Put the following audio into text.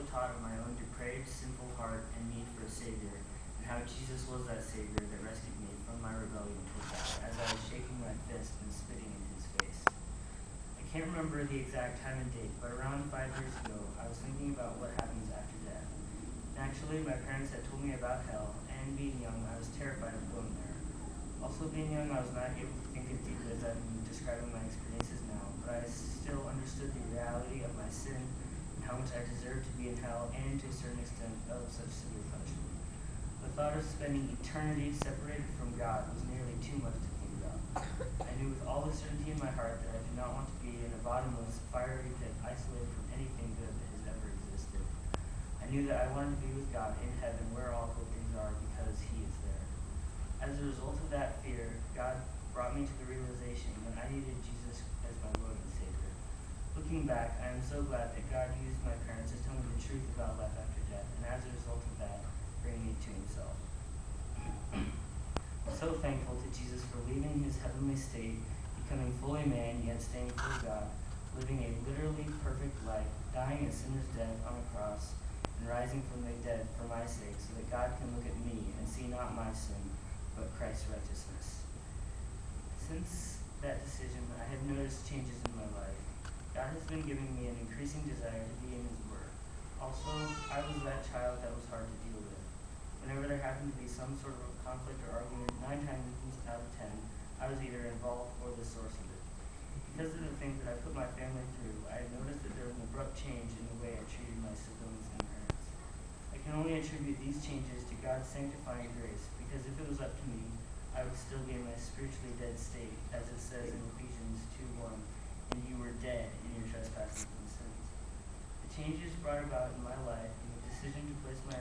also taught of my own depraved, sinful heart and need for a Savior, and how Jesus was that Savior that rescued me from my rebellion toward God, as I was shaking my fist and spitting in his face. I can't remember the exact time and date, but around 5 years ago, I was thinking about what happens after death. Naturally, my parents had told me about hell, and being young, I was terrified of going there. Also, being young, I was not able to think as deeply as I'm describing my experiences now, but I still understood the reality of my sin and how much I deserved to be in hell, and to a certain extent of such severe punishment. The thought of spending eternity separated from God was nearly too much to think about. I knew with all the certainty in my heart that I did not want to be in a bottomless, fiery pit isolated from anything good that has ever existed. I knew that I wanted to be with God in heaven where all good things are because he is there. As a result of that fear, God brought me to the realization that I needed Jesus as my Lord and Savior. Looking back, I am so glad that God used my parents to tell me the truth about life after death, and as a result of that, bring me to himself. I'm so thankful to Jesus for leaving his heavenly state, becoming fully man, yet staying fully God, living a literally perfect life, dying a sinner's death on a cross, and rising from the dead for my sake, so that God can look at me and see not my sin, but Christ's righteousness. Since that decision, I have noticed changes in my life. God has been giving me an increasing desire to be in his word. Also, I was that child that was hard to deal with. Whenever there happened to be some sort of conflict or argument, 9 times out of 10, I was either involved or the source of it. Because of the things that I put my family through, I have noticed that there was an abrupt change in the way I treated my siblings and parents. I can only attribute these changes to God's sanctifying grace, because if it was up to me, I would still be in my spiritually dead state, as it says in Ephesians 2:1, and you were dead in your trespasses and sins. The changes brought about in my life and the decision to place my